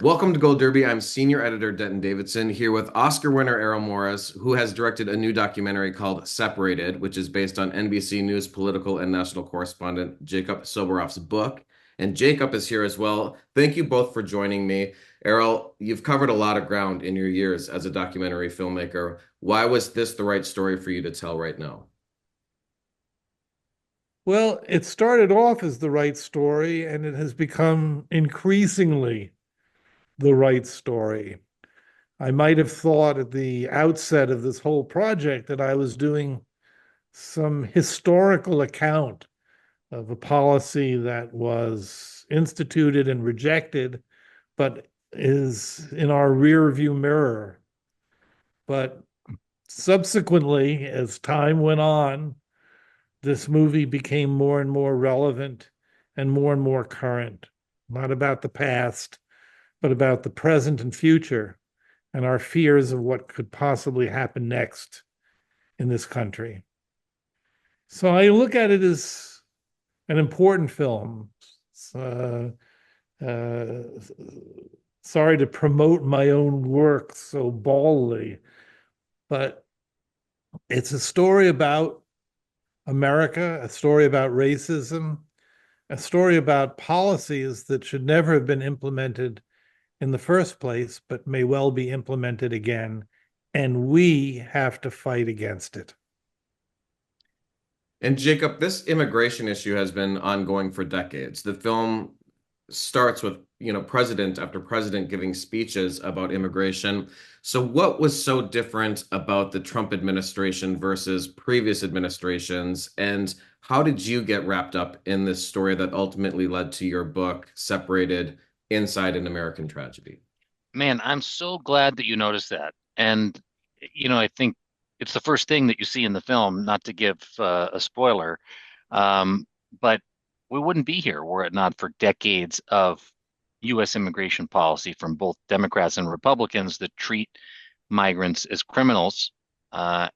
Welcome to Gold Derby. I'm senior editor Denton Davidson here with Oscar winner Errol Morris, who has directed a new documentary called Separated, which is based on NBC News political and national correspondent Jacob Soboroff's book. And Jacob is here as well. Thank you both for joining me. Errol, you've covered a lot of ground in your years as a documentary filmmaker. Why was this the right story for you to tell right now? Well, it started off as the right story, and it has become increasingly the right story. I might have thought at the outset of this whole project that I was doing some historical account of a policy that was instituted and rejected, but is in our rear view mirror. But subsequently, as time went on, this movie became more and more relevant and more current, not about the past, but about the present and future and our fears of what could possibly happen next in this country. So I look at it as an important film. Uh, uh, Sorry to promote my own work so baldly, but it's a story about America, a story about racism, a story about policies that should never have been implemented in the first place, but may well be implemented again. And we have to fight against it. And Jacob, this immigration issue has been ongoing for decades. The film starts with, president after president giving speeches about immigration. So what was so different about the Trump administration versus previous administrations? And how did you get wrapped up in this story that ultimately led to your book, Separated: Inside an American Tragedy? Man, I'm so glad that you noticed that. And, I think it's the first thing that you see in the film, not to give a spoiler, um, but we wouldn't be here were it not for decades of U.S. immigration policy from both Democrats and Republicans that treat migrants as criminals and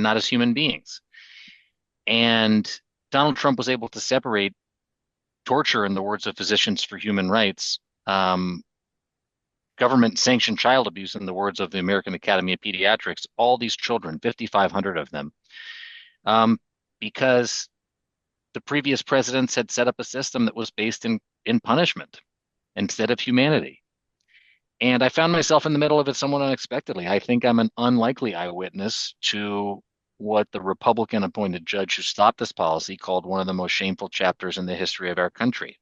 not as human beings. And Donald Trump was able to separate torture, in the words of Physicians for Human Rights, government sanctioned child abuse, in the words of the American Academy of Pediatrics, all these children, 5,500 of them, um, because the previous presidents had set up a system that was based in punishment instead of humanity. And I found myself in the middle of it somewhat unexpectedly. I think I'm an unlikely eyewitness to what the Republican appointed judge who stopped this policy called one of the most shameful chapters in the history of our country.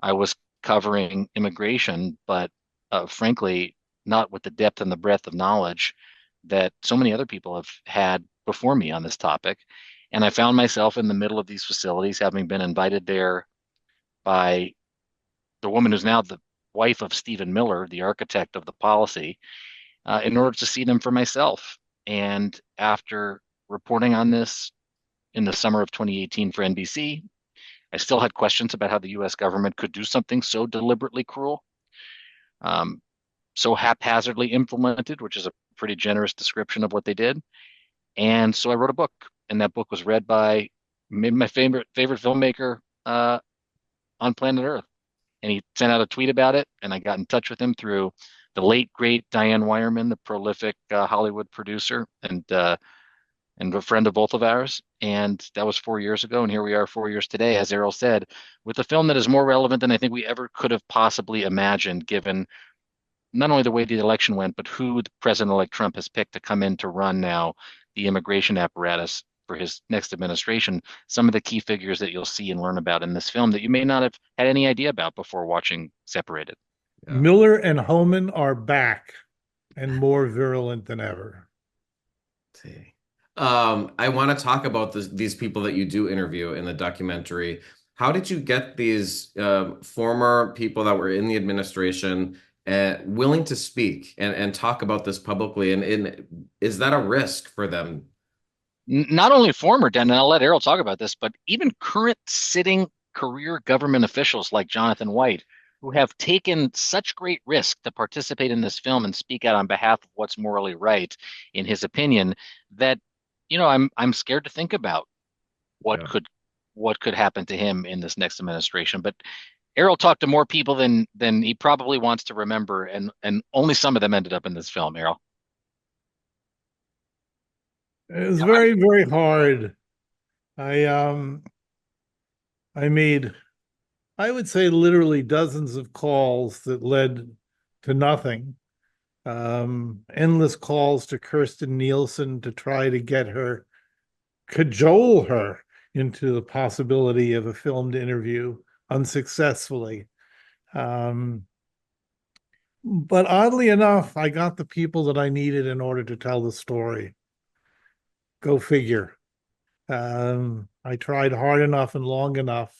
I was covering immigration, but frankly, not with the depth and the breadth of knowledge that so many other people have had before me on this topic. And I found myself in the middle of these facilities, having been invited there by the woman who's now the wife of Stephen Miller, the architect of the policy, in order to see them for myself. And after reporting on this in the summer of 2018 for NBC, I still had questions about how the US government could do something so deliberately cruel, so haphazardly implemented, which is a pretty generous description of what they did. And so I wrote a book, and that book was read by maybe my favorite filmmaker on planet Earth. And he sent out a tweet about it, and I got in touch with him through the late great Diane Wyerman, the prolific Hollywood producer and a friend of both of ours. And that was 4 years ago, and here we are 4 years today, as Errol said, with a film that is more relevant than I think we ever could have possibly imagined, given not only the way the election went, but who President-elect Trump has picked to come in to run now the immigration apparatus for his next administration. Some of the key figures that you'll see and learn about in this film that you may not have had any idea about before watching Separated. Yeah. Miller and Homan are back and more virulent than ever. See. I want to talk about these people that you do interview in the documentary. How did you get these former people that were in the administration willing to speak and talk about this publicly? And is that a risk for them? Not only former, and I'll let Errol talk about this, but even current sitting career government officials like Jonathan White, who have taken such great risk to participate in this film and speak out on behalf of what's morally right, in his opinion, that I'm scared to think about what Yeah. could what could happen to him in this next administration. But Errol talked to more people than he probably wants to remember, and only some of them ended up in this film, Errol. It was very, very hard. I I made, I would say, literally dozens of calls that led to nothing. Endless calls to Kirsten Nielsen to try to get her, cajole her into the possibility of a filmed interview unsuccessfully. Um, but oddly enough, I got the people that I needed in order to tell the story. Go figure. I tried hard enough and long enough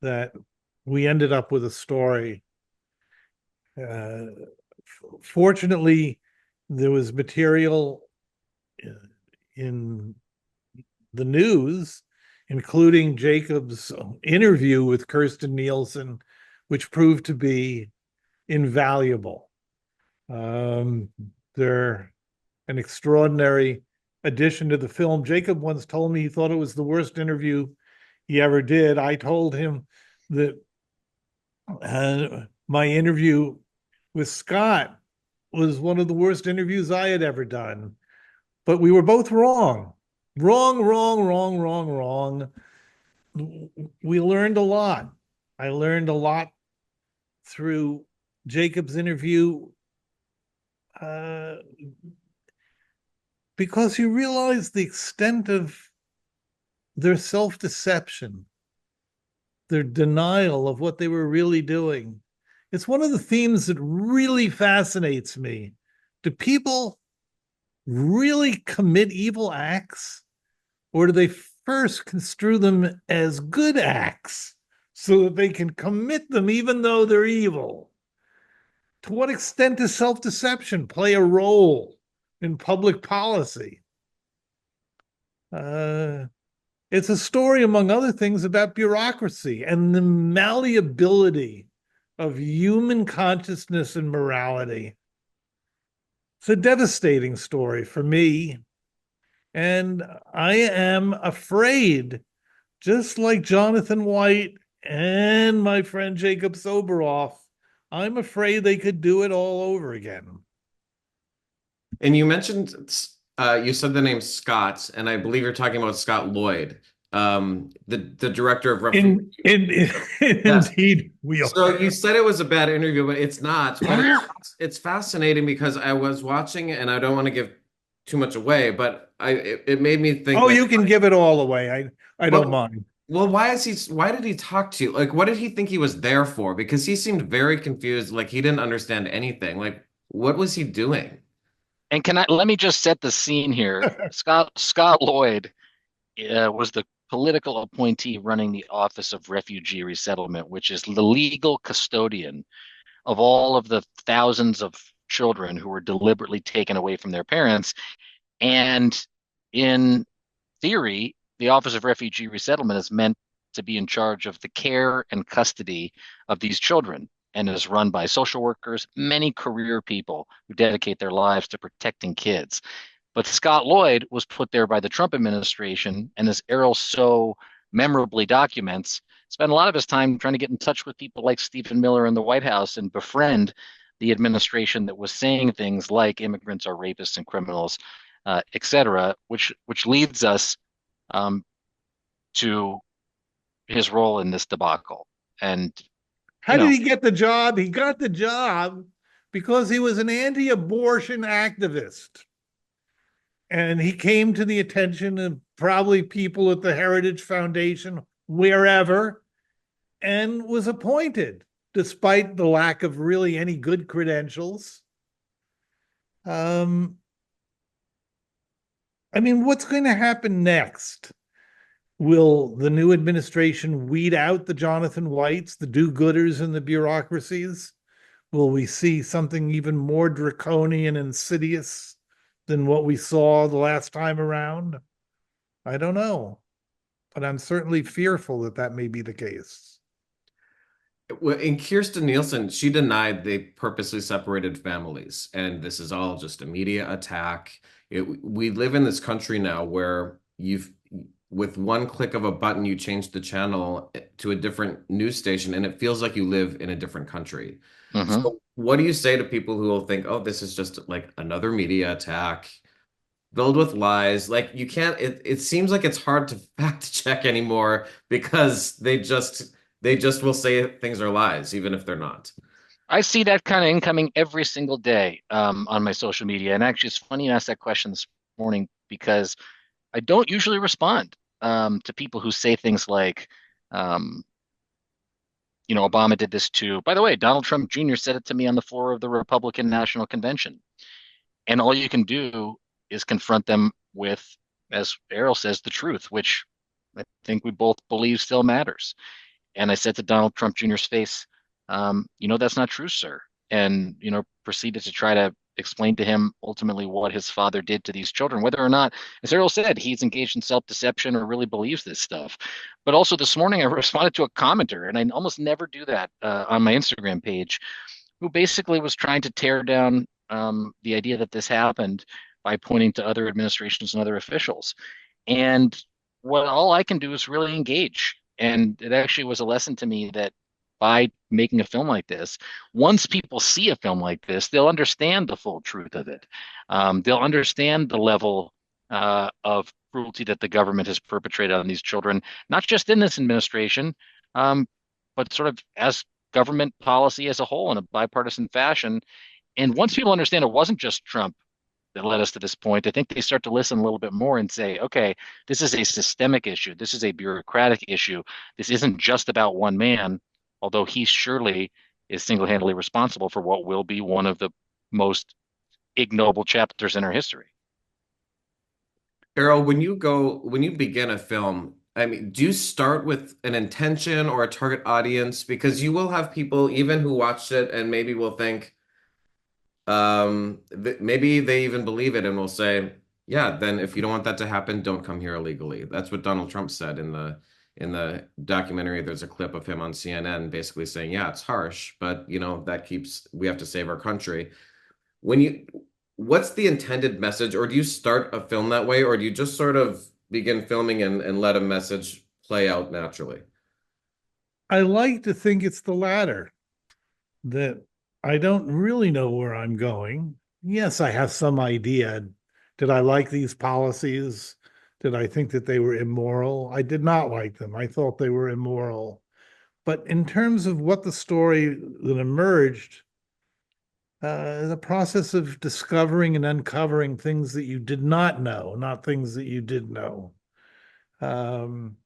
that we ended up with a story. Uh, Fortunately, there was material in the news, including Jacob's interview with Kirsten Nielsen, which proved to be invaluable. Um, they're an extraordinary addition to the film. Jacob once told me he thought it was the worst interview he ever did. I told him that my interview with Scott was one of the worst interviews I had ever done. But we were both wrong. Wrong, wrong, wrong, wrong, wrong. We learned a lot. I learned a lot through Jacob's interview uh, because you realize the extent of their self deception, their denial of what they were really doing. It's one of the themes that really fascinates me. Do people really commit evil acts, or do they first construe them as good acts so that they can commit them even though they're evil? To what extent does self deception play a role in public policy? Uh, it's a story, among other things, about bureaucracy and the malleability of human consciousness and morality. It's a devastating story for me. And I am afraid, just like Jonathan White and my friend Jacob Soboroff, I'm afraid they could do it all over again. And you mentioned, you said the name Scott, and I believe you're talking about Scott Lloyd, the director of Refuge. Yes. Indeed, we So are. you said it was a bad interview, but it's not. But it's fascinating because I was watching it, and I don't want to give too much away, but it made me think Oh, like, you can give it all away. I don't well, mind. well, why did he talk to you? Like, what did he think he was there for? Because he seemed very confused, like he didn't understand anything. Like, what was he doing? And can I let me just set the scene here? Scott Lloyd was the political appointee running the Office of Refugee Resettlement, which is the legal custodian of all of the thousands of children who were deliberately taken away from their parents. And in theory, the Office of Refugee Resettlement is meant to be in charge of the care and custody of these children and is run by social workers, many career people who dedicate their lives to protecting kids. But Scott Lloyd was put there by the Trump administration, and as Errol so memorably documents, spent a lot of his time trying to get in touch with people like Stephen Miller in the White House and befriend the administration that was saying things like immigrants are rapists and criminals, et cetera, which leads us um, to his role in this debacle. And How you did know, he get the job? He got the job because he was an anti abortion activist. And he came to the attention of probably people at the Heritage Foundation, wherever, and was appointed despite the lack of really any good credentials. Um, I mean, what's going to happen next? Will the new administration weed out the Jonathan Whites, the do gooders, and the bureaucracies? Will we see something even more draconian and insidious than what we saw the last time around? I don't know, but I'm certainly fearful that that may be the case. Well, in Kirsten Nielsen, she denied they purposely separated families, and this is all just a media attack. We live in this country now where with one click of a button, you change the channel to a different news station, and it feels like you live in a different country. Hmm. So, what do you say to people who will think, "Oh, this is just like another media attack filled with lies"? Like you can't. It seems like it's hard to fact check anymore because they just will say things are lies, even if they're not. I see that kind of incoming every single day on my social media. And actually, it's funny you asked that question this morning because I don't usually respond to people who say things like, um, Obama did this too. By the way, Donald Trump Jr. said it to me on the floor of the Republican National Convention. And all you can do is confront them with, as Errol says, the truth, which I think we both believe still matters. And I said to Donald Trump Jr.'s face, that's not true, sir. And, proceeded to try to explain to him ultimately what his father did to these children, whether or not, as Errol said, he's engaged in self-deception or really believes this stuff. But also this morning, I responded to a commenter, and I almost never do that on my Instagram page, who basically was trying to tear down the idea that this happened by pointing to other administrations and other officials. And what all I can do is really engage. And it actually was a lesson to me that by making a film like this, once people see a film like this, they'll understand the full truth of it. They'll understand the level of cruelty that the government has perpetrated on these children, not just in this administration, but sort of as government policy as a whole in a bipartisan fashion. And once people understand it wasn't just Trump that led us to this point, I think they start to listen a little bit more and say, okay, this is a systemic issue. This is a bureaucratic issue. This isn't just about one man, although he surely is single-handedly responsible for what will be one of the most ignoble chapters in our history. Errol, when you begin a film, I mean, do you start with an intention or a target audience? Because you will have people even who watched it and maybe will think, th maybe they even believe it and will say, yeah, then if you don't want that to happen, don't come here illegally. That's what Donald Trump said in the documentary. There's a clip of him on CNN basically saying, yeah, it's harsh, but we have to save our country. When you, what's the intended message, or do you start a film that way, or do you just sort of begin filming and let a message play out naturally? I like to think it's the latter, that I don't really know where I'm going. Yes, I have some idea. Did I like these policies? Did I think that they were immoral? I did not like them. I thought they were immoral. But in terms of what the story that emerged, the process of discovering and uncovering things that you did not know, not things that you did know. Um,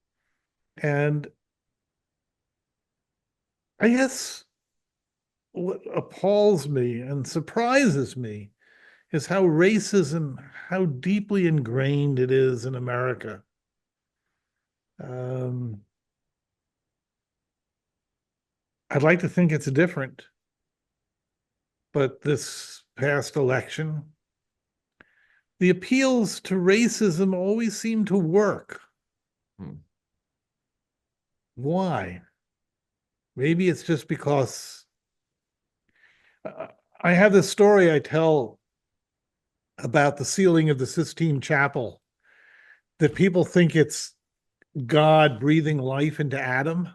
and I guess what appalls me and surprises me is how racism, how deeply ingrained it is in America. Um, I'd like to think it's different, but this past election, the appeals to racism always seem to work. Hmm. Why? Maybe it's just because I have this story I tell about the ceiling of the Sistine Chapel that people think it's God breathing life into Adam.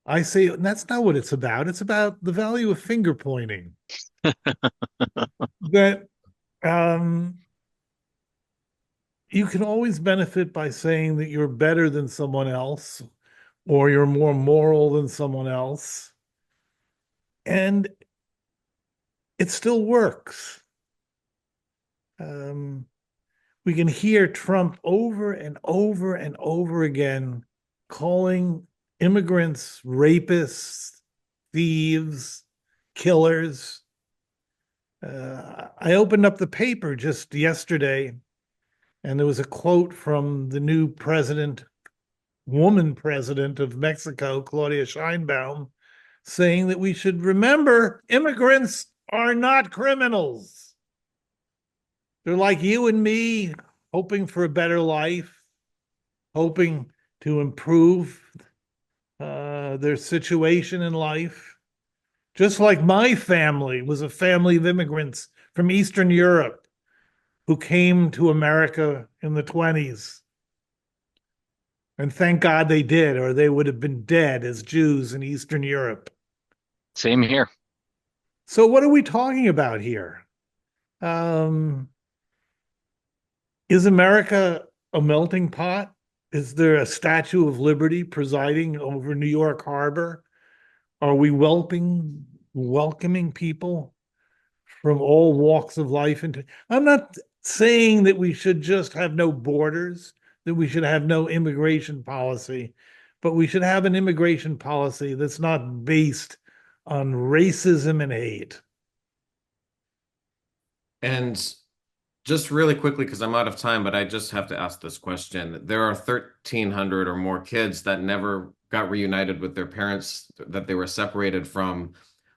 I say that's not what it's about. It's about the value of finger pointing. That um, you can always benefit by saying that you're better than someone else or you're more moral than someone else. And it still works. Um, we can hear Trump over and over and over again calling immigrants rapists, thieves, killers. I opened up the paper just yesterday, and there was a quote from the new woman president of Mexico, Claudia Sheinbaum, saying that we should remember immigrants are not criminals. They're like you and me, hoping for a better life, hoping to improve their situation in life. Just like my family was a family of immigrants from Eastern Europe who came to America in the 20s. And thank God they did, or they would have been dead as Jews in Eastern Europe. Same here. So, what are we talking about here? Um, is America a melting pot? Is there a Statue of Liberty presiding over New York Harbor? Are we welcoming people from all walks of life into? I'm not saying that we should just have no borders, that we should have no immigration policy, but we should have an immigration policy that's not based on racism and hate. And just really quickly, because I'm out of time, but I just have to ask this question. There are 1,300 or more kids that never got reunited with their parents that they were separated from.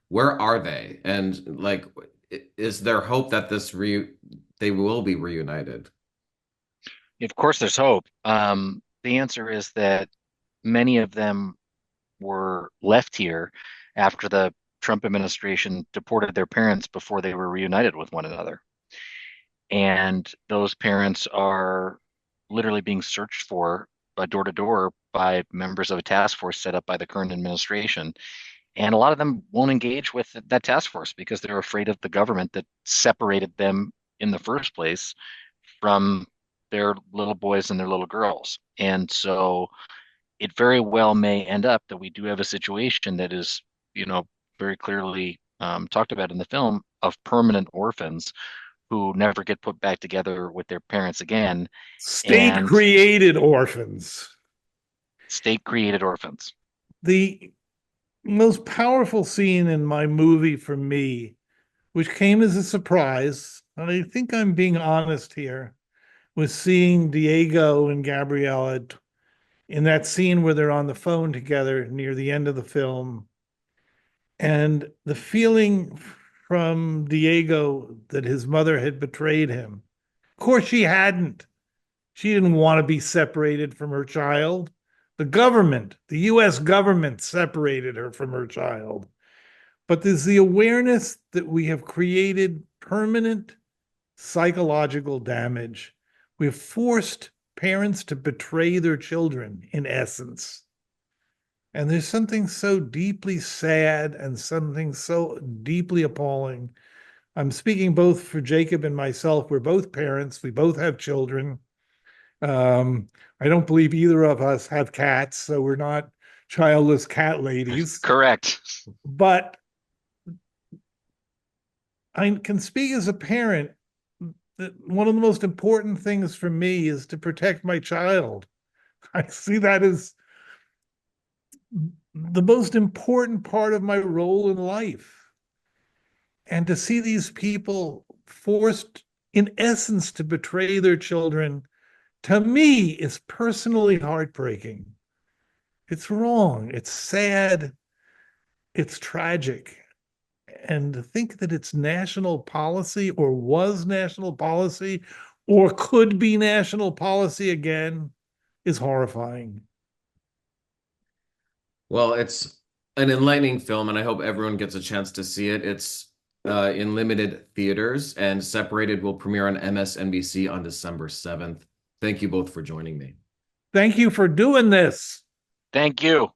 Where are they? And like, is there hope that they will be reunited? Of course, there's hope. The answer is that many of them were left here after the Trump administration deported their parents before they were reunited with one another. And those parents are literally being searched for door to door by members of a task force set up by the current administration. And a lot of them won't engage with that task force because they're afraid of the government that separated them in the first place from their little boys and their little girls. And so it very well may end up that we do have a situation that is, very clearly talked about in the film of permanent orphans who never get put back together with their parents again, State and created orphans. state created orphans. The most powerful scene in my movie for me, which came as a surprise, and I think I'm being honest here, was seeing Diego and Gabriella in that scene where they're on the phone together near the end of the film. And the feeling from Diego that his mother had betrayed him. Of course, she hadn't. She didn't want to be separated from her child. The government, the U.S. government, separated her from her child. But there's the awareness that we have created permanent psychological damage. We've forced parents to betray their children, in essence. And there's something so deeply sad and something so deeply appalling. I'm speaking both for Jacob and myself. We're both parents, we both have children. I don't believe either of us have cats, so we're not childless cat ladies. Correct. But I can speak as a parent that one of the most important things for me is to protect my child. I see that as the most important part of my role in life. And to see these people forced, in essence, to betray their children, to me, is personally heartbreaking. It's wrong. It's sad. It's tragic. And to think that it's national policy or was national policy or could be national policy again is horrifying. Well, it's an enlightening film, and I hope everyone gets a chance to see it. It's in limited theaters, and Separated will premiere on MSNBC on December 7th. Thank you both for joining me. Thank you for doing this. Thank you.